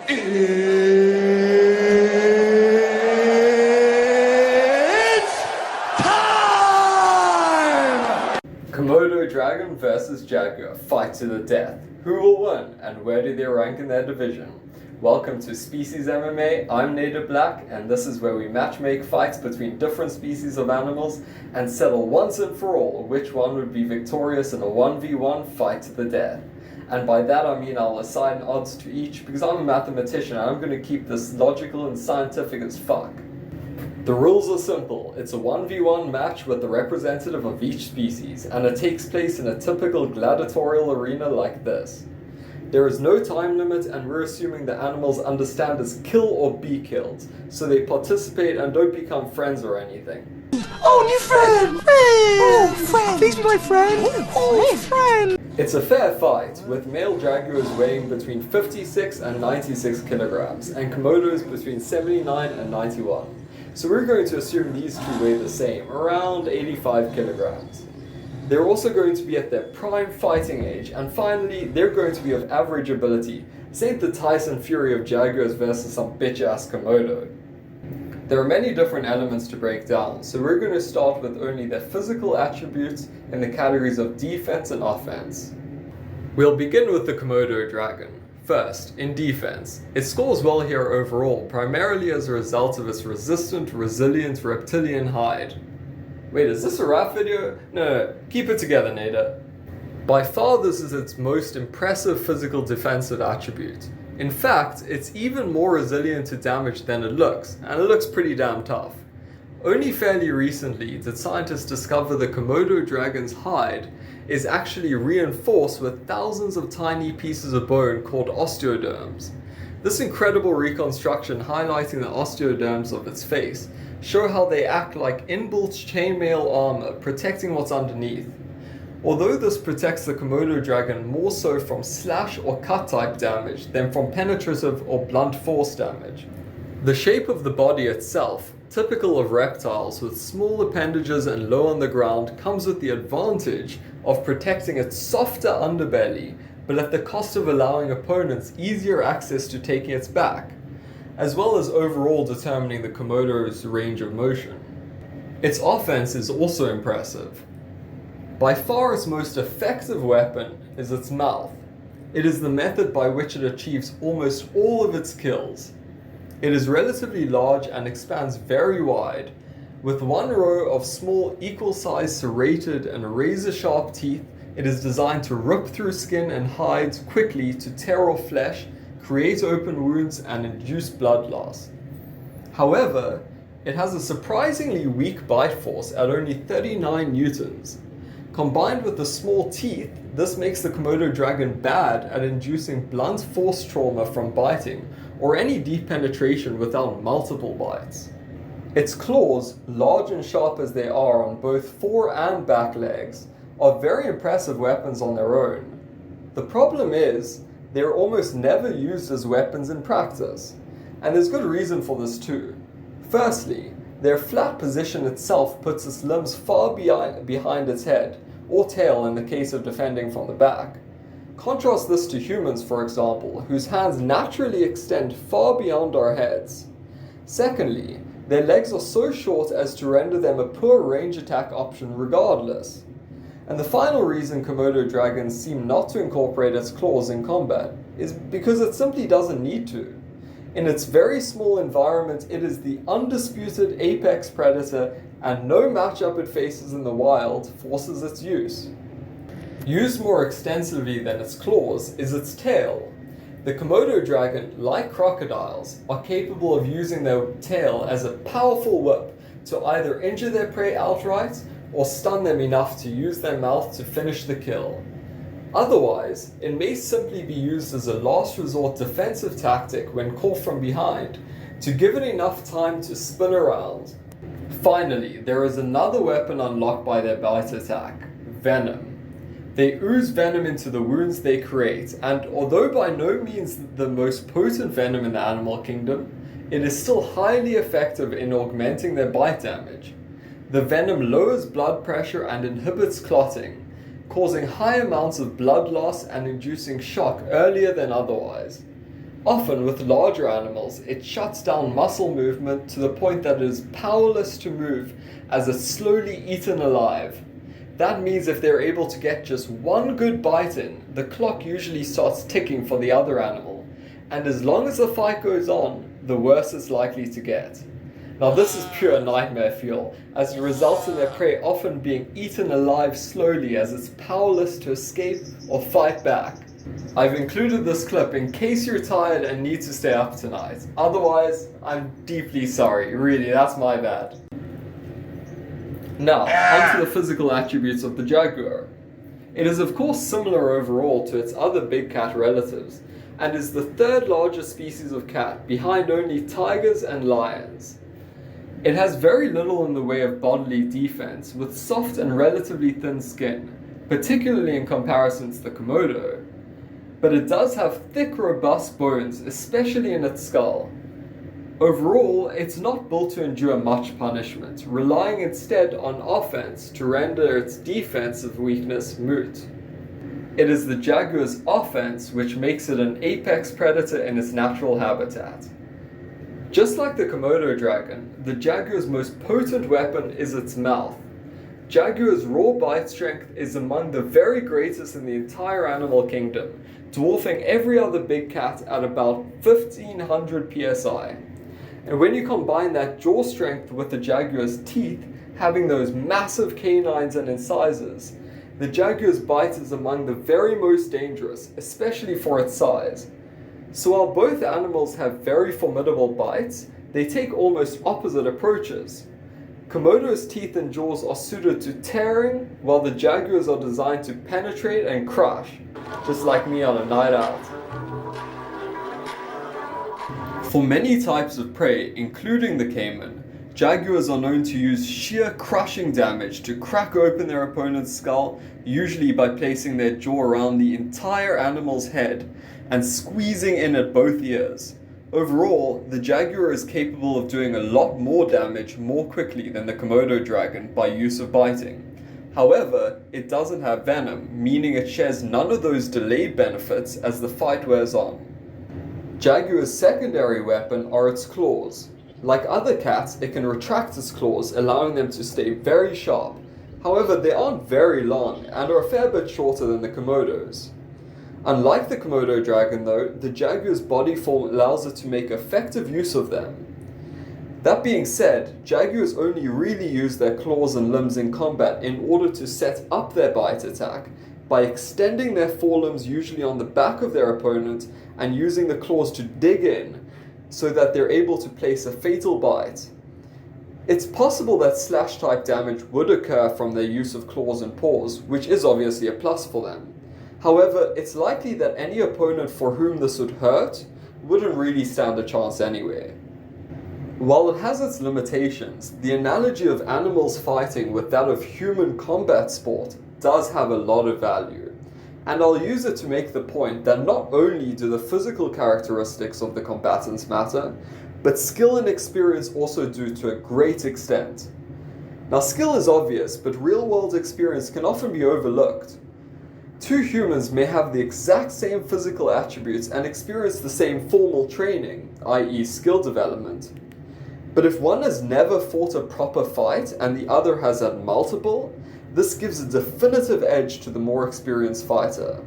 It's time! Komodo Dragon vs Jaguar fight to the death. Who will win and where do they rank in their division? Welcome to Species MMA, I'm Native Black, and this is where we matchmake fights between different species of animals and settle once and for all which one would be victorious in a 1v1 fight to the death. And by that I mean I'll assign odds to each because I'm a mathematician and I'm going to keep this logical and scientific as fuck. The rules are simple. It's a 1v1 match with the representative of each species, and it takes place in a typical gladiatorial arena like this. There is no time limit, and we're assuming the animals understand as kill or be killed, so they participate and don't become friends or anything. Oh, new friend! Oh, friend! Please be my friend! Oh, friend! It's a fair fight, with male jaguars weighing between 56 and 96 kilograms, and Komodos between 79 and 91. So we're going to assume these two weigh the same, around 85 kilograms. They're also going to be at their prime fighting age, and finally, they're going to be of average ability. This ain't the Tyson Fury of Jaguars versus some bitch-ass Komodo. There are many different elements to break down, so we're going to start with only their physical attributes in the categories of defense and offense. We'll begin with the Komodo Dragon. First, in defense, it scores well here overall, primarily as a result of its resistant, resilient reptilian hide. Wait, is this a rap video? No, keep it together, Nada. By far this is its most impressive physical defensive attribute. In fact, it's even more resilient to damage than it looks, and it looks pretty damn tough. Only fairly recently did scientists discover the Komodo dragon's hide is actually reinforced with thousands of tiny pieces of bone called osteoderms. This incredible reconstruction highlighting the osteoderms of its face show how they act like inbuilt chainmail armor protecting what's underneath. Although this protects the Komodo dragon more so from slash or cut type damage than from penetrative or blunt force damage. The shape of the body itself, typical of reptiles with small appendages and low on the ground, comes with the advantage of protecting its softer underbelly, but at the cost of allowing opponents easier access to taking its back, as well as overall determining the Komodo's range of motion. Its offense is also impressive. By far its most effective weapon is its mouth. It is the method by which it achieves almost all of its kills. It is relatively large and expands very wide, with one row of small equal-sized serrated and razor-sharp teeth. It is designed to rip through skin and hides quickly to tear off flesh, create open wounds, and induce blood loss. However, it has a surprisingly weak bite force at only 39 newtons. Combined with the small teeth, this makes the Komodo dragon bad at inducing blunt force trauma from biting, or any deep penetration without multiple bites. Its claws, large and sharp as they are on both fore and back legs, are very impressive weapons on their own. The problem is, they are almost never used as weapons in practice, and there's good reason for this too. Firstly, their flat position itself puts its limbs far behind its head, or tail in the case of defending from the back. Contrast this to humans, for example, whose hands naturally extend far beyond our heads. Secondly, their legs are so short as to render them a poor range attack option regardless. And the final reason Komodo dragons seem not to incorporate its claws in combat is because it simply doesn't need to. In its very small environment, it is the undisputed apex predator, and no matchup it faces in the wild forces its use. Used more extensively than its claws is its tail. The Komodo dragon, like crocodiles, are capable of using their tail as a powerful whip to either injure their prey outright or stun them enough to use their mouth to finish the kill. Otherwise, it may simply be used as a last resort defensive tactic when caught from behind, to give it enough time to spin around. Finally, there is another weapon unlocked by their bite attack: venom. They ooze venom into the wounds they create, and although by no means the most potent venom in the animal kingdom, it is still highly effective in augmenting their bite damage. The venom lowers blood pressure and inhibits clotting, causing high amounts of blood loss and inducing shock earlier than otherwise. Often with larger animals, it shuts down muscle movement to the point that it is powerless to move as it's slowly eaten alive. That means if they're able to get just one good bite in, the clock usually starts ticking for the other animal, and as long as the fight goes on, the worse it's likely to get. Now this is pure nightmare fuel, as it results in their prey often being eaten alive slowly as it's powerless to escape or fight back. I've included this clip in case you're tired and need to stay up tonight. Otherwise, I'm deeply sorry, really, that's my bad. Now, onto the physical attributes of the jaguar. It is of course similar overall to its other big cat relatives, and is the third largest species of cat behind only tigers and lions. It has very little in the way of bodily defense, with soft and relatively thin skin, particularly in comparison to the Komodo. But it does have thick, robust bones, especially in its skull. Overall, it's not built to endure much punishment, relying instead on offense to render its defensive weakness moot. It is the jaguar's offense which makes it an apex predator in its natural habitat. Just like the Komodo dragon, the jaguar's most potent weapon is its mouth. Jaguar's raw bite strength is among the very greatest in the entire animal kingdom, dwarfing every other big cat at about 1500 psi. And when you combine that jaw strength with the jaguar's teeth, having those massive canines and incisors, the jaguar's bite is among the very most dangerous, especially for its size. So while both animals have very formidable bites, they take almost opposite approaches. Komodo's teeth and jaws are suited to tearing, while the jaguars are designed to penetrate and crush, just like me on a night out. For many types of prey, including the caiman, jaguars are known to use sheer crushing damage to crack open their opponent's skull, usually by placing their jaw around the entire animal's head and squeezing in at both ears. Overall, the jaguar is capable of doing a lot more damage more quickly than the Komodo dragon by use of biting. However, it doesn't have venom, meaning it shares none of those delayed benefits as the fight wears on. Jaguar's secondary weapon are its claws. Like other cats, it can retract its claws, allowing them to stay very sharp. However, they aren't very long and are a fair bit shorter than the Komodo's. Unlike the Komodo dragon though, the jaguar's body form allows it to make effective use of them. That being said, jaguars only really use their claws and limbs in combat in order to set up their bite attack by extending their forelimbs usually on the back of their opponent and using the claws to dig in so that they're able to place a fatal bite. It's possible that slash-type damage would occur from their use of claws and paws, which is obviously a plus for them. However, it's likely that any opponent for whom this would hurt wouldn't really stand a chance anyway. While it has its limitations, the analogy of animals fighting with that of human combat sport does have a lot of value. And I'll use it to make the point that not only do the physical characteristics of the combatants matter, but skill and experience also do to a great extent. Now, skill is obvious, but real-world experience can often be overlooked. Two humans may have the exact same physical attributes and experience the same formal training, i.e. skill development. But if one has never fought a proper fight and the other has had multiple, this gives a definitive edge to the more experienced fighter.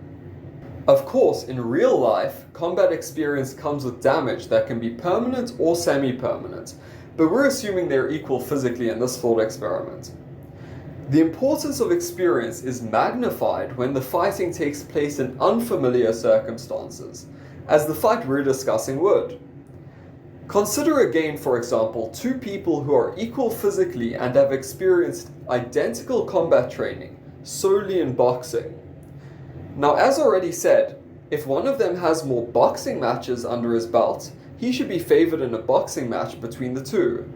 Of course, in real life, combat experience comes with damage that can be permanent or semi-permanent, but we're assuming they're equal physically in this thought experiment. The importance of experience is magnified when the fighting takes place in unfamiliar circumstances, as the fight we're discussing would. Consider again, for example, two people who are equal physically and have experienced identical combat training, solely in boxing. Now, as already said, if one of them has more boxing matches under his belt, he should be favored in a boxing match between the two.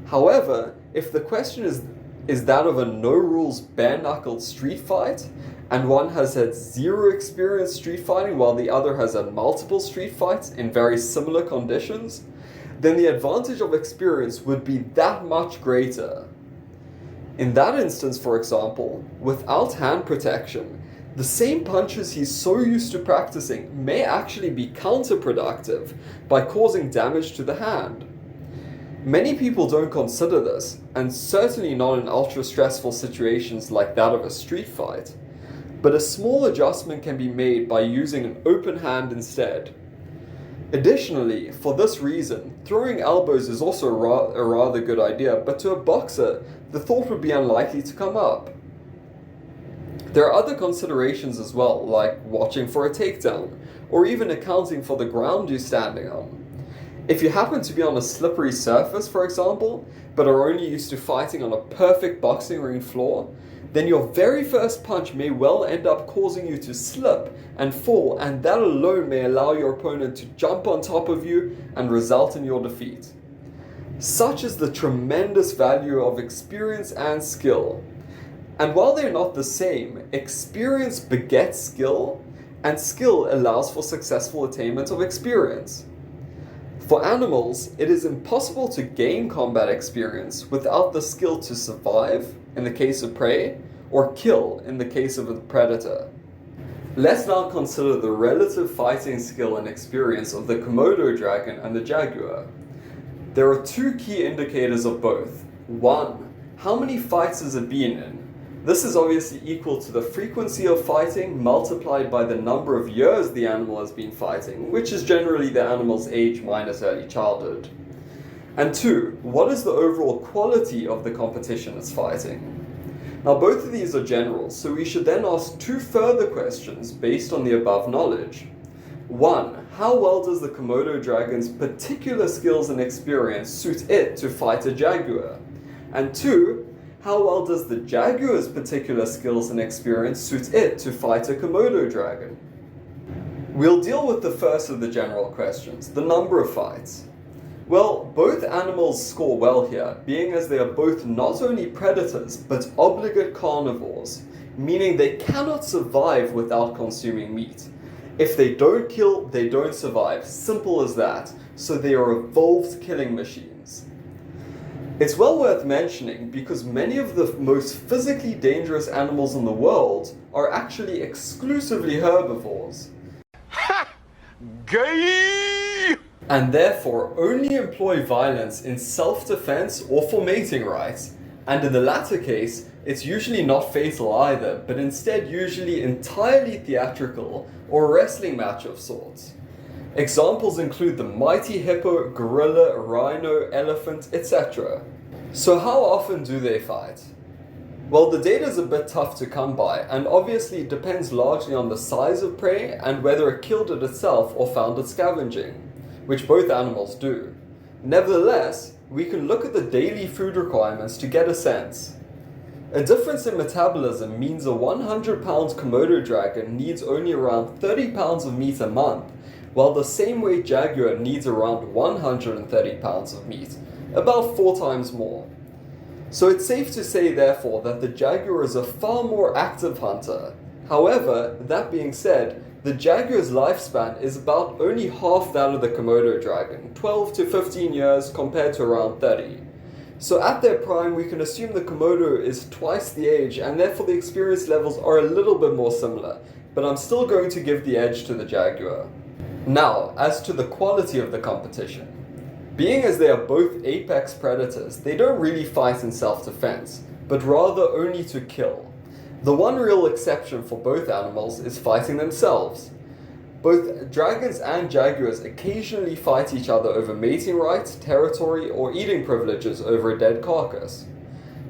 However, if the question is that of a no-rules bare-knuckled street fight, and one has had zero experience street fighting while the other has had multiple street fights in very similar conditions, then the advantage of experience would be that much greater. In that instance, for example, without hand protection, The same punches he's so used to practicing may actually be counterproductive by causing damage to the hand. Many people don't consider this, and certainly not in ultra-stressful situations like that of a street fight. But a small adjustment can be made by using an open hand instead. Additionally, for this reason, throwing elbows is also a rather good idea, but to a boxer, the thought would be unlikely to come up. There are other considerations as well, like watching for a takedown, or even accounting for the ground you're standing on. If you happen to be on a slippery surface, for example, but are only used to fighting on a perfect boxing ring floor, then your very first punch may well end up causing you to slip and fall, and that alone may allow your opponent to jump on top of you and result in your defeat. Such is the tremendous value of experience and skill. And while they're not the same, experience begets skill, and skill allows for successful attainment of experience. For animals, it is impossible to gain combat experience without the skill to survive, in the case of prey, or kill, in the case of a predator. Let's now consider the relative fighting skill and experience of the Komodo dragon and the jaguar. There are two key indicators of both. One, how many fights has it been in? This is obviously equal to the frequency of fighting multiplied by the number of years the animal has been fighting, which is generally the animal's age minus early childhood. And two, what is the overall quality of the competition it's fighting? Now both of these are general, so we should then ask two further questions based on the above knowledge. One, how well does the Komodo dragon's particular skills and experience suit it to fight a jaguar? And two, how well does the jaguar's particular skills and experience suit it to fight a Komodo dragon? We'll deal with the first of the general questions, the number of fights. Well, both animals score well here, being as they are both not only predators, but obligate carnivores, meaning they cannot survive without consuming meat. If they don't kill, they don't survive, simple as that, so they are evolved killing machines. It's well worth mentioning because many of the most physically dangerous animals in the world are actually exclusively herbivores. Ha! Gay! And therefore only employ violence in self-defense or for mating rights. And in the latter case, it's usually not fatal either, but instead usually entirely theatrical or a wrestling match of sorts. Examples include the mighty hippo, gorilla, rhino, elephant, etc. So how often do they fight? Well, the data is a bit tough to come by, and obviously it depends largely on the size of prey and whether it killed it itself or found it scavenging, which both animals do. Nevertheless, we can look at the daily food requirements to get a sense. A difference in metabolism means a 100-pound Komodo dragon needs only around 30 pounds of meat a month, while the same weight jaguar needs around 130 pounds of meat, about 4 times more. So it's safe to say therefore that the jaguar is a far more active hunter. However, that being said, the jaguar's lifespan is about only half that of the Komodo dragon, 12 to 15 years compared to around 30. So at their prime, we can assume the Komodo is twice the age, and therefore the experience levels are a little bit more similar, but I'm still going to give the edge to the jaguar. Now, as to the quality of the competition. Being as they are both apex predators, they don't really fight in self-defense, but rather only to kill. The one real exception for both animals is fighting themselves. Both dragons and jaguars occasionally fight each other over mating rights, territory, or eating privileges over a dead carcass.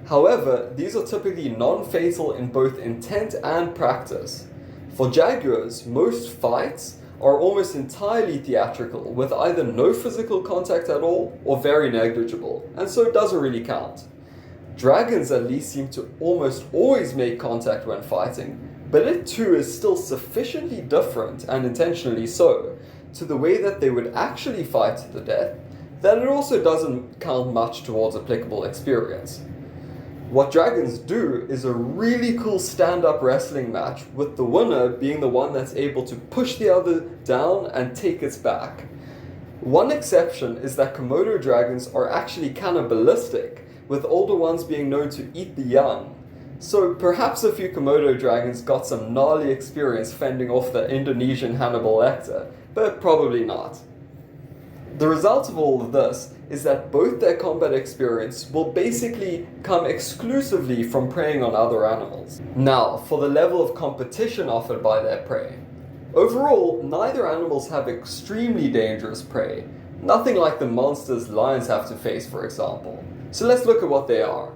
However, these are typically non-fatal in both intent and practice. For jaguars, most fights are almost entirely theatrical, with either no physical contact at all or very negligible, and so it doesn't really count. Dragons at least seem to almost always make contact when fighting, but it too is still sufficiently different, and intentionally so, to the way that they would actually fight to the death, that it also doesn't count much towards applicable experience. What dragons do is a really cool stand-up wrestling match, with the winner being the one that's able to push the other down and take its back. One exception is that Komodo dragons are actually cannibalistic, with older ones being known to eat the young. So perhaps a few Komodo dragons got some gnarly experience fending off the Indonesian Hannibal Lecter, but probably not. The result of all of this is that both their combat experience will basically come exclusively from preying on other animals. Now, for the level of competition offered by their prey. Overall, neither animals have extremely dangerous prey, nothing like the monsters lions have to face, for example. So let's look at what they are.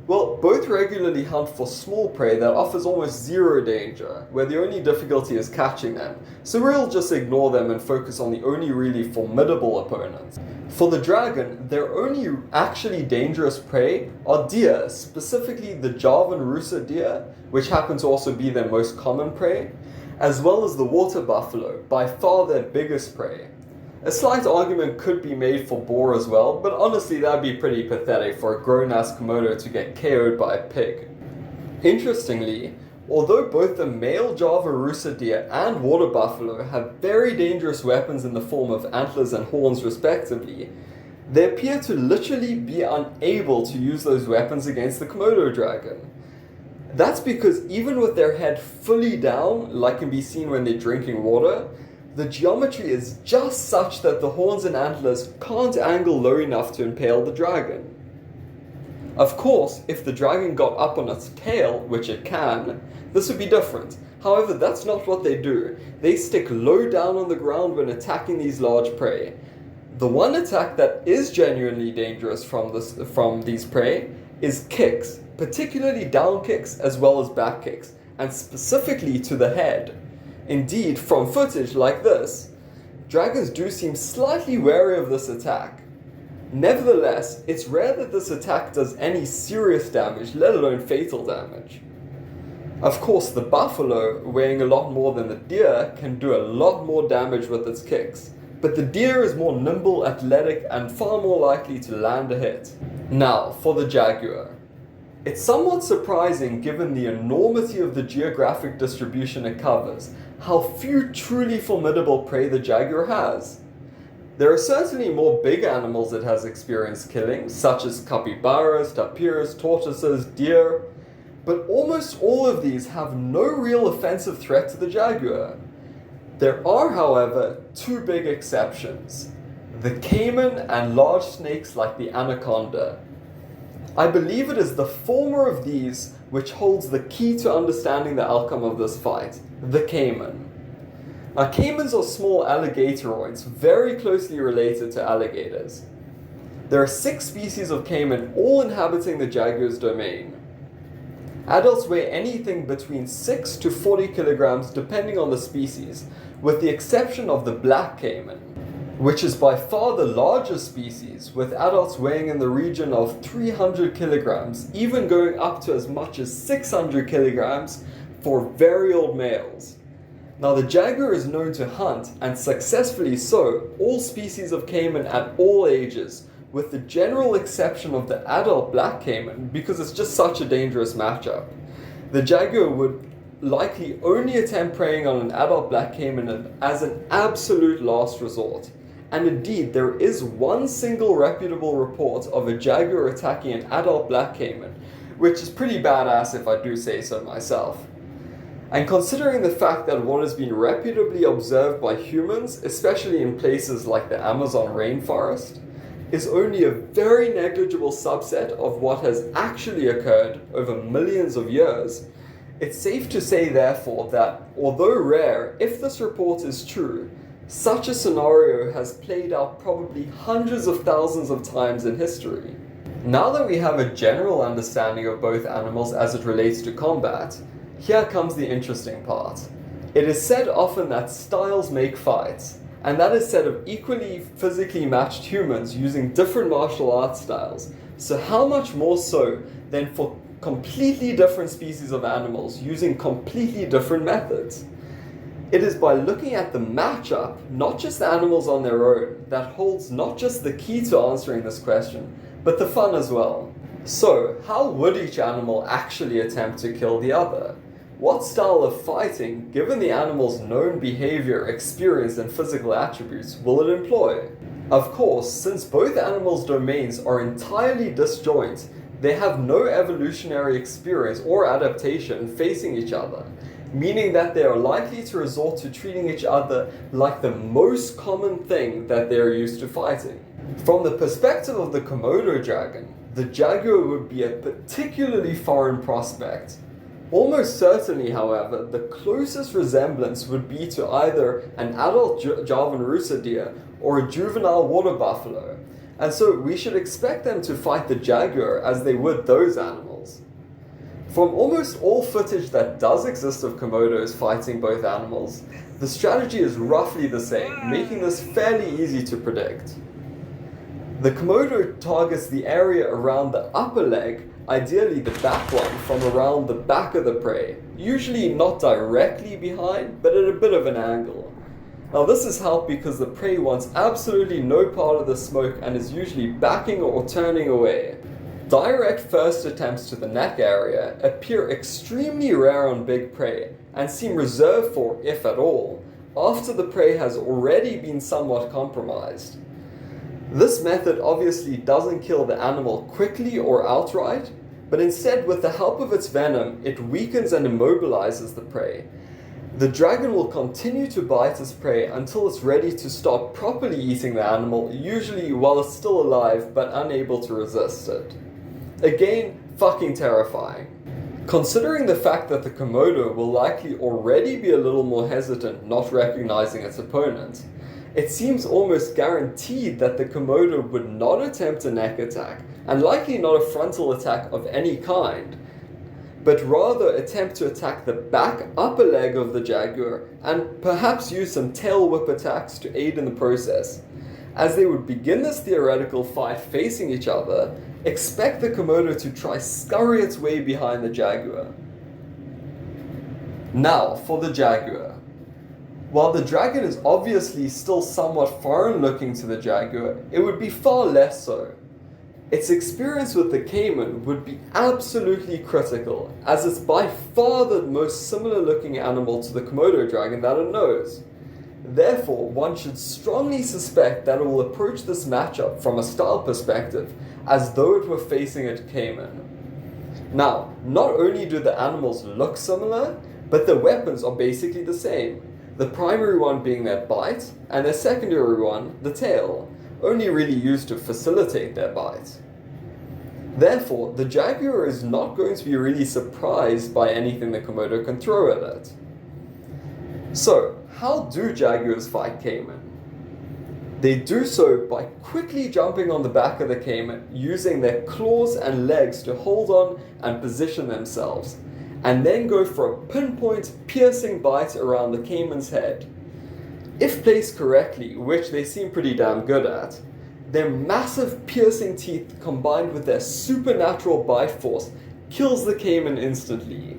Well, both regularly hunt for small prey that offers almost zero danger, where the only difficulty is catching them, so we'll just ignore them and focus on the only really formidable opponents. For the dragon, their only actually dangerous prey are deer, specifically the Javan Rusa deer, which happen to also be their most common prey, as well as the water buffalo, by far their biggest prey. A slight argument could be made for boar as well, but honestly that'd be pretty pathetic for a grown-ass Komodo to get KO'd by a pig. Interestingly, although both the male Java Rusa deer and water buffalo have very dangerous weapons in the form of antlers and horns respectively, they appear to literally be unable to use those weapons against the Komodo dragon. That's because even with their head fully down, like can be seen when they're drinking water, the geometry is just such that the horns and antlers can't angle low enough to impale the dragon. Of course, if the dragon got up on its tail, which it can, this would be different. However, that's not what they do. They stick low down on the ground when attacking these large prey. The one attack that is genuinely dangerous from these prey is kicks, particularly down kicks as well as back kicks, and specifically to the head. Indeed, from footage like this, dragons do seem slightly wary of this attack. Nevertheless, it's rare that this attack does any serious damage, let alone fatal damage. Of course, the buffalo, weighing a lot more than the deer, can do a lot more damage with its kicks, but the deer is more nimble, athletic, and far more likely to land a hit. Now, for the jaguar. It's somewhat surprising, given the enormity of the geographic distribution it covers, how few truly formidable prey the jaguar has. There are certainly more big animals it has experienced killing, such as capybaras, tapirs, tortoises, deer, but almost all of these have no real offensive threat to the jaguar. There are, however, two big exceptions: the caiman and large snakes like the anaconda. I believe it is the former of these which holds the key to understanding the outcome of this fight, the caiman. Now, caimans are small alligatoroids, very closely related to alligators. There are 6 species of caiman, all inhabiting the jaguar's domain. Adults weigh anything between 6 to 40 kilograms depending on the species, with the exception of the black caiman, which is by far the largest species, with adults weighing in the region of 300 kilograms, even going up to as much as 600 kilograms for very old males. Now, the jaguar is known to hunt, and successfully so, all species of caiman at all ages, with the general exception of the adult black caiman, because it's just such a dangerous matchup. The jaguar would likely only attempt preying on an adult black caiman as an absolute last resort. And indeed, there is one single reputable report of a jaguar attacking an adult black caiman, which is pretty badass if I do say so myself. And considering the fact that what has been reputably observed by humans, especially in places like the Amazon rainforest, is only a very negligible subset of what has actually occurred over millions of years, it's safe to say therefore that, although rare, if this report is true, such a scenario has played out probably hundreds of thousands of times in history. Now that we have a general understanding of both animals as it relates to combat, here comes the interesting part. It is said often that styles make fights, and that is said of equally physically matched humans using different martial arts styles. So how much more so than for completely different species of animals using completely different methods? It is by looking at the matchup, not just the animals on their own, that holds not just the key to answering this question, but the fun as well. So, how would each animal actually attempt to kill the other? What style of fighting, given the animal's known behavior, experience, and physical attributes, will it employ? Of course, since both animals' domains are entirely disjoint, they have no evolutionary experience or adaptation facing each other, meaning that they are likely to resort to treating each other like the most common thing that they are used to fighting. From the perspective of the Komodo dragon, the jaguar would be a particularly foreign prospect. Almost certainly, however, the closest resemblance would be to either an adult Javanrusa deer or a juvenile water buffalo, and so we should expect them to fight the jaguar as they would those animals. From almost all footage that does exist of Komodos fighting both animals, the strategy is roughly the same, making this fairly easy to predict. The Komodo targets the area around the upper leg, ideally the back one, from around the back of the prey, usually not directly behind, but at a bit of an angle. Now this is helped because the prey wants absolutely no part of the smoke and is usually backing or turning away. Direct first attempts to the neck area appear extremely rare on big prey and seem reserved for, if at all, after the prey has already been somewhat compromised. This method obviously doesn't kill the animal quickly or outright, but instead with the help of its venom, it weakens and immobilizes the prey. The dragon will continue to bite its prey until it's ready to start properly eating the animal, usually while it's still alive but unable to resist it. Again, fucking terrifying. Considering the fact that the Komodo will likely already be a little more hesitant not recognizing its opponent, it seems almost guaranteed that the Komodo would not attempt a neck attack, and likely not a frontal attack of any kind, but rather attempt to attack the back upper leg of the jaguar and perhaps use some tail whip attacks to aid in the process. As they would begin this theoretical fight facing each other, expect the Komodo to try scurry its way behind the jaguar. Now for the jaguar. While the dragon is obviously still somewhat foreign looking to the jaguar, it would be far less so. Its experience with the caiman would be absolutely critical, as it's by far the most similar looking animal to the Komodo dragon that it knows. Therefore, one should strongly suspect that it will approach this matchup from a style perspective as though it were facing a caiman. Now, not only do the animals look similar, but their weapons are basically the same. The primary one being their bite, and their secondary one, the tail, only really used to facilitate their bite. Therefore, the jaguar is not going to be really surprised by anything the Komodo can throw at it. So, how do jaguars fight caiman? They do so by quickly jumping on the back of the caiman, using their claws and legs to hold on and position themselves, and then go for a pinpoint, piercing bite around the caiman's head. If placed correctly, which they seem pretty damn good at, their massive piercing teeth combined with their supernatural bite force kills the caiman instantly.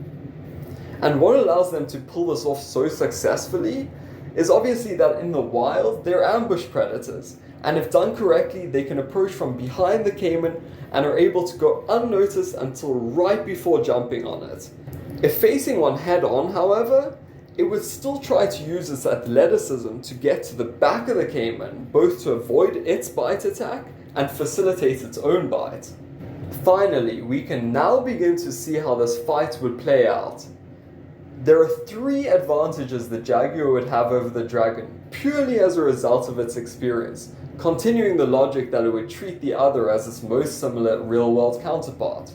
And what allows them to pull this off so successfully is obviously that in the wild, they're ambush predators, and if done correctly, they can approach from behind the caiman and are able to go unnoticed until right before jumping on it. If facing one head-on, however, it would still try to use its athleticism to get to the back of the caiman, both to avoid its bite attack and facilitate its own bite. Finally, we can now begin to see how this fight would play out. There are 3 advantages the jaguar would have over the dragon, purely as a result of its experience, continuing the logic that it would treat the other as its most similar real-world counterpart.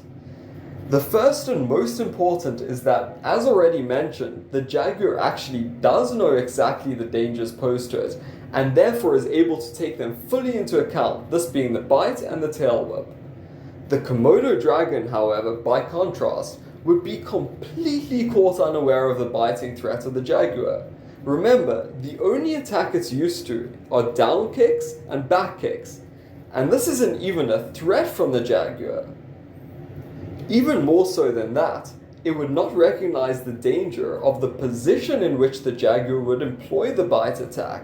The first and most important is that, as already mentioned, the jaguar actually does know exactly the dangers posed to it, and therefore is able to take them fully into account, this being the bite and the tail whip. The Komodo dragon, however, by contrast, would be completely caught unaware of the biting threat of the jaguar. Remember, the only attack it's used to are down kicks and back kicks, and this isn't even a threat from the jaguar. Even more so than that, it would not recognize the danger of the position in which the jaguar would employ the bite attack,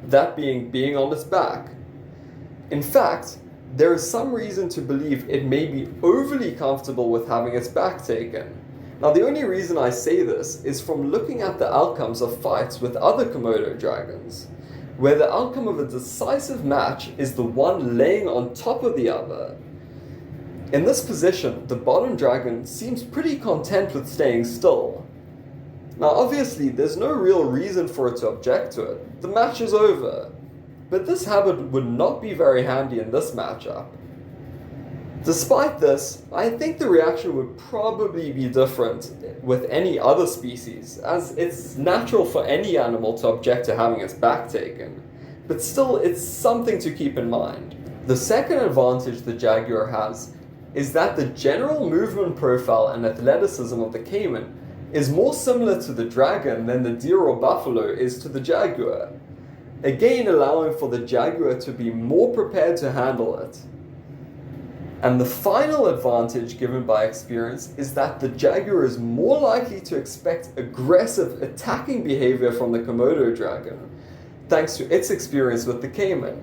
that being on its back. In fact, there is some reason to believe it may be overly comfortable with having its back taken. Now, the only reason I say this is from looking at the outcomes of fights with other Komodo dragons, where the outcome of a decisive match is the one laying on top of the other. In this position, the bottom dragon seems pretty content with staying still. Now obviously, there's no real reason for it to object to it. The match is over. But this habit would not be very handy in this matchup. Despite this, I think the reaction would probably be different with any other species, as it's natural for any animal to object to having its back taken. But still, it's something to keep in mind. The second advantage the jaguar has is that the general movement profile and athleticism of the caiman is more similar to the dragon than the deer or buffalo is to the jaguar, again allowing for the jaguar to be more prepared to handle it. And the final advantage given by experience is that the jaguar is more likely to expect aggressive attacking behavior from the Komodo dragon, thanks to its experience with the caiman.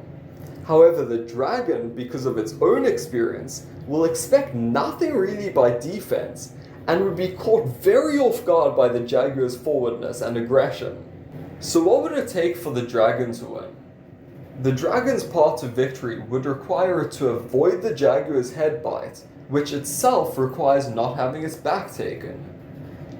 However, the dragon, because of its own experience, will expect nothing really by defense and would be caught very off guard by the jaguar's forwardness and aggression. So what would it take for the dragon to win? The dragon's path to victory would require it to avoid the jaguar's head bite, which itself requires not having its back taken.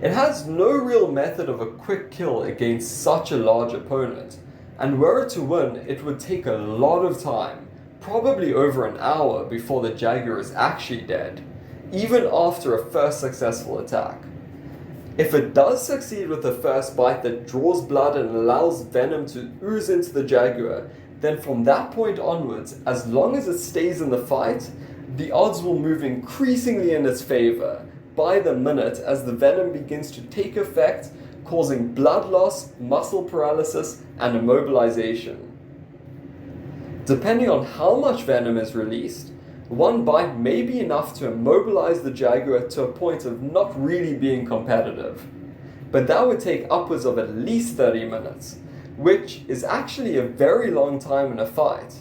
It has no real method of a quick kill against such a large opponent, and were it to win, it would take a lot of time, probably over an hour before the jaguar is actually dead, even after a first successful attack. If it does succeed with the first bite that draws blood and allows venom to ooze into the jaguar, then from that point onwards, as long as it stays in the fight, the odds will move increasingly in its favor by the minute as the venom begins to take effect, causing blood loss, muscle paralysis, and immobilization. Depending on how much venom is released, one bite may be enough to immobilize the jaguar to a point of not really being competitive. But that would take upwards of at least 30 minutes, which is actually a very long time in a fight.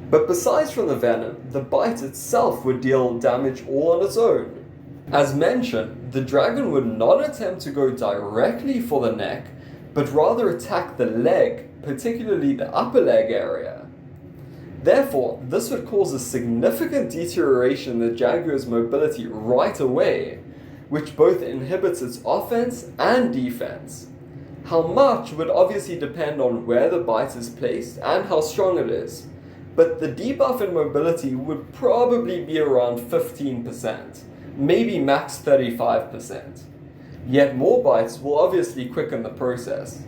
But besides from the venom, the bite itself would deal damage all on its own. As mentioned, the dragon would not attempt to go directly for the neck, but rather attack the leg, particularly the upper leg area. Therefore, this would cause a significant deterioration in the jaguar's mobility right away, which both inhibits its offense and defense. How much would obviously depend on where the bite is placed and how strong it is, but the debuff in mobility would probably be around 15%, maybe max 35%. Yet more bites will obviously quicken the process.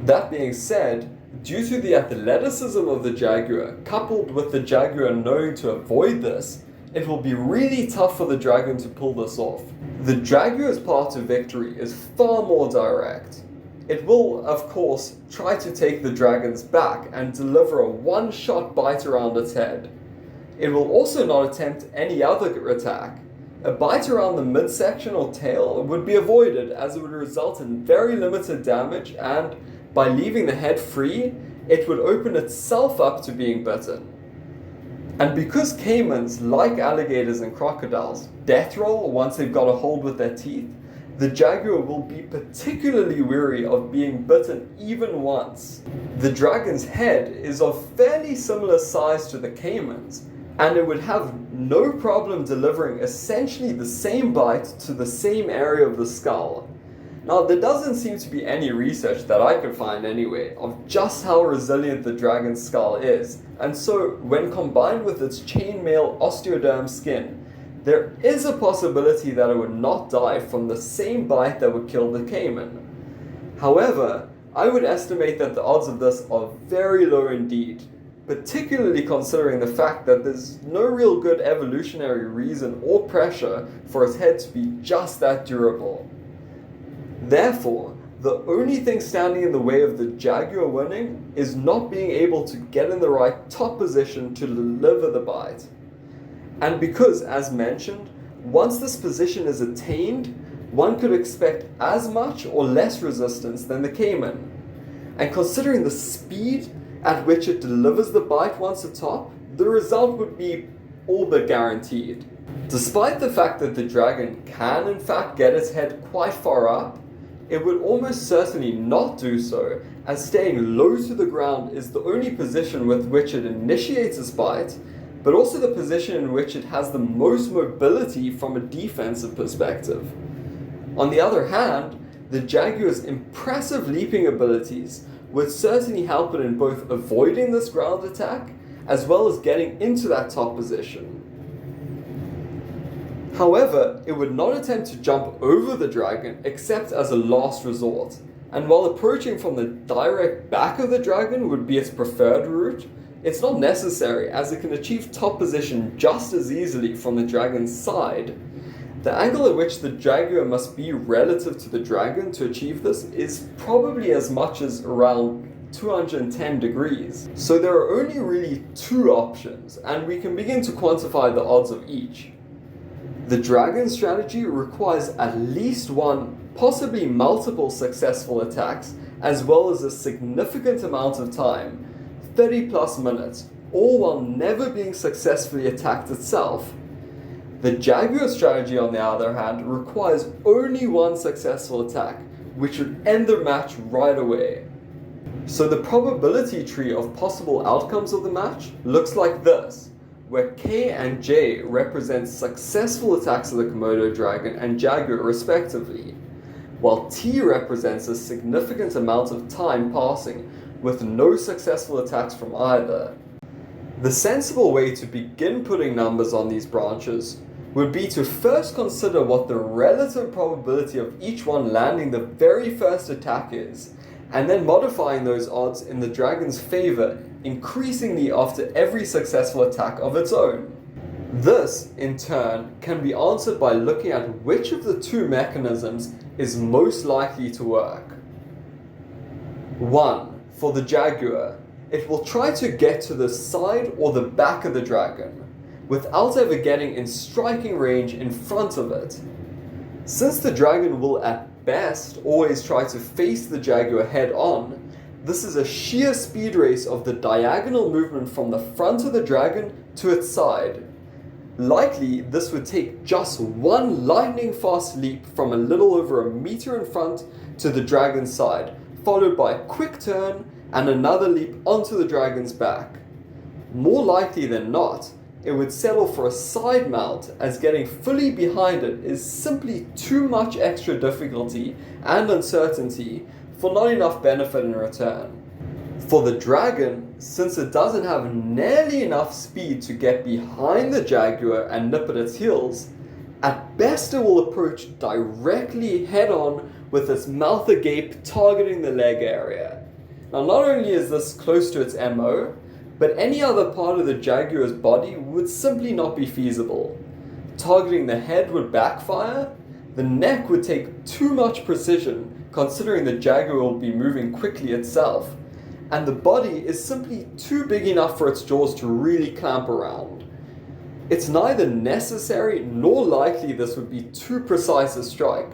That being said, due to the athleticism of the jaguar, coupled with the jaguar knowing to avoid this, it will be really tough for the dragon to pull this off. The jaguar's path to victory is far more direct. It will, of course, try to take the dragon's back and deliver a one-shot bite around its head. It will also not attempt any other attack. A bite around the midsection or tail would be avoided as it would result in very limited damage, and by leaving the head free, it would open itself up to being bitten. And because caimans, like alligators and crocodiles, death roll once they've got a hold with their teeth, the jaguar will be particularly wary of being bitten even once. The dragon's head is of fairly similar size to the caiman's, and it would have no problem delivering essentially the same bite to the same area of the skull. Now, there doesn't seem to be any research that I could find anyway of just how resilient the dragon's skull is, and so when combined with its chainmail osteoderm skin, there is a possibility that it would not die from the same bite that would kill the caiman. However, I would estimate that the odds of this are very low indeed, particularly considering the fact that there's no real good evolutionary reason or pressure for its head to be just that durable. Therefore, the only thing standing in the way of the jaguar winning is not being able to get in the right top position to deliver the bite. And because, as mentioned, once this position is attained, one could expect as much or less resistance than the caiman. And considering the speed at which it delivers the bite once atop, the result would be all but guaranteed. Despite the fact that the dragon can in fact get its head quite far up, it would almost certainly not do so, as staying low to the ground is the only position with which it initiates its bite, but also the position in which it has the most mobility from a defensive perspective. On the other hand, the Jaguar's impressive leaping abilities would certainly help it in both avoiding this ground attack as well as getting into that top position. However, it would not attempt to jump over the dragon except as a last resort, and while approaching from the direct back of the dragon would be its preferred route, it's not necessary as it can achieve top position just as easily from the dragon's side. The angle at which the Jaguar must be relative to the dragon to achieve this is probably as much as around 210 degrees. So there are only really two options, and we can begin to quantify the odds of each. The dragon strategy requires at least one, possibly multiple successful attacks, as well as a significant amount of time, 30 plus minutes, all while never being successfully attacked itself. The Jaguar strategy, on the other hand, requires only one successful attack, which would end the match right away. So the probability tree of possible outcomes of the match looks like this, where K and J represent successful attacks of the Komodo Dragon and Jaguar respectively, while T represents a significant amount of time passing with no successful attacks from either. The sensible way to begin putting numbers on these branches would be to first consider what the relative probability of each one landing the very first attack is, and then modifying those odds in the dragon's favor increasingly after every successful attack of its own. This, in turn, can be answered by looking at which of the two mechanisms is most likely to work. 1. For the Jaguar, it will try to get to the side or the back of the dragon, without ever getting in striking range in front of it. Since the dragon will at best always try to face the Jaguar head on, this is a sheer speed race of the diagonal movement from the front of the dragon to its side. Likely, this would take just one lightning fast leap from a little over a meter in front to the dragon's side, followed by a quick turn and another leap onto the dragon's back. More likely than not, it would settle for a side mount, as getting fully behind it is simply too much extra difficulty and uncertainty for not enough benefit in return. For the dragon, since it doesn't have nearly enough speed to get behind the Jaguar and nip at its heels, at best it will approach directly head-on with its mouth agape targeting the leg area. Now, not only is this close to its MO, but any other part of the Jaguar's body would simply not be feasible. Targeting the head would backfire, the neck would take too much precision considering the Jaguar will be moving quickly itself, and the body is simply too big enough for its jaws to really clamp around. It's neither necessary nor likely this would be too precise a strike,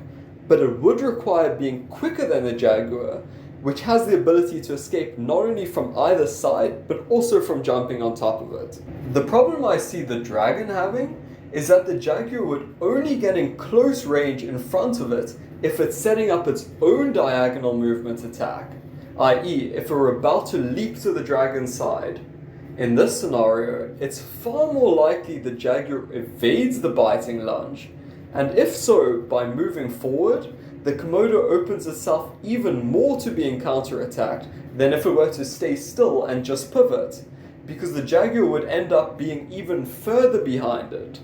but it would require being quicker than the Jaguar, which has the ability to escape not only from either side, but also from jumping on top of it. The problem I see the dragon having is that the Jaguar would only get in close range in front of it if it's setting up its own diagonal movement attack, i.e. if it were about to leap to the dragon's side. In this scenario, it's far more likely the Jaguar evades the biting lunge, and if so, by moving forward, the Komodo opens itself even more to being counterattacked than if it were to stay still and just pivot, because the Jaguar would end up being even further behind it.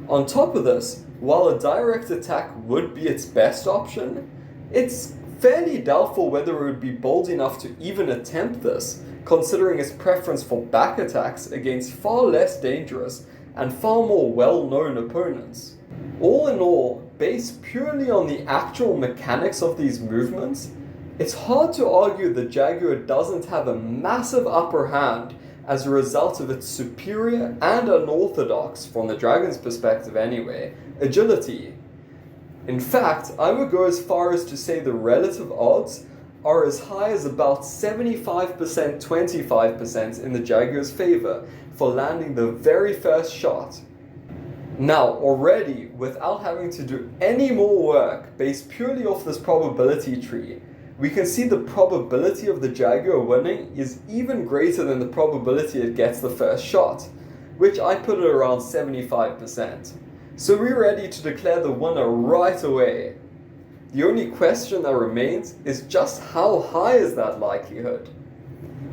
On top of this, while a direct attack would be its best option, it's fairly doubtful whether it would be bold enough to even attempt this, considering its preference for back attacks against far less dangerous and far more well-known opponents. All in all, based purely on the actual mechanics of these movements, it's hard to argue the Jaguar doesn't have a massive upper hand as a result of its superior and unorthodox, from the dragon's perspective anyway, agility. In fact, I would go as far as to say the relative odds are as high as about 75%-25% in the Jaguar's favor for landing the very first shot. Now, already, without having to do any more work based purely off this probability tree, we can see the probability of the Jaguar winning is even greater than the probability it gets the first shot, which I put at around 75%. So we're ready to declare the winner right away. The only question that remains is just how high is that likelihood?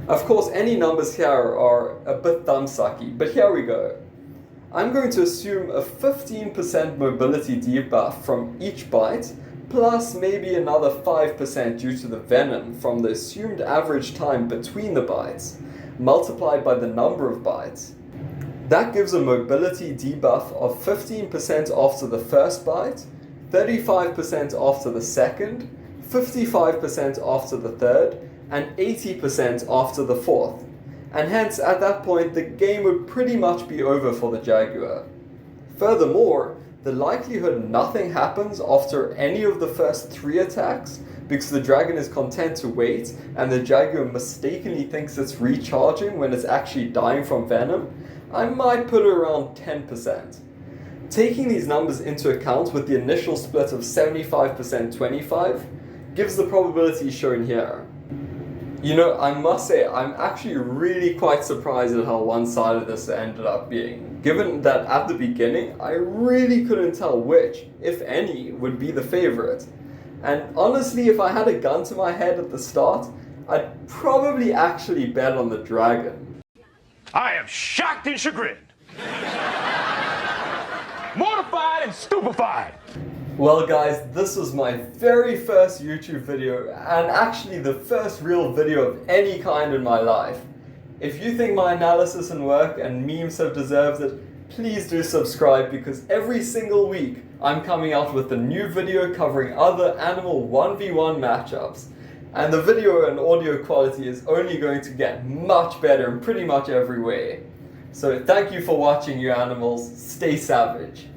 Of course, any numbers here are a bit thumbsucky, but here we go. I'm going to assume a 15% mobility debuff from each bite, plus maybe another 5% due to the venom from the assumed average time between the bites, multiplied by the number of bites. That gives a mobility debuff of 15% after the first bite, 35% after the second, 55% after the third, and 80% after the fourth. And hence, at that point, the game would pretty much be over for the Jaguar. Furthermore, the likelihood nothing happens after any of the first 3 attacks, because the dragon is content to wait and the Jaguar mistakenly thinks it's recharging when it's actually dying from venom, I might put it around 10%. Taking these numbers into account with the initial split of 75%-25 gives the probability shown here. You know, I must say, I'm actually really quite surprised at how one-sided this ended up being, given that at the beginning, I really couldn't tell which, if any, would be the favorite. And honestly, if I had a gun to my head at the start, I'd probably actually bet on the dragon. I am shocked and chagrined. Mortified and stupefied. Well guys, this was my very first YouTube video, and actually the first real video of any kind in my life. If you think my analysis and work and memes have deserved it, please do subscribe, because every single week I'm coming out with a new video covering other animal 1v1 matchups. And the video and audio quality is only going to get much better in pretty much every way. So thank you for watching, you animals. Stay savage.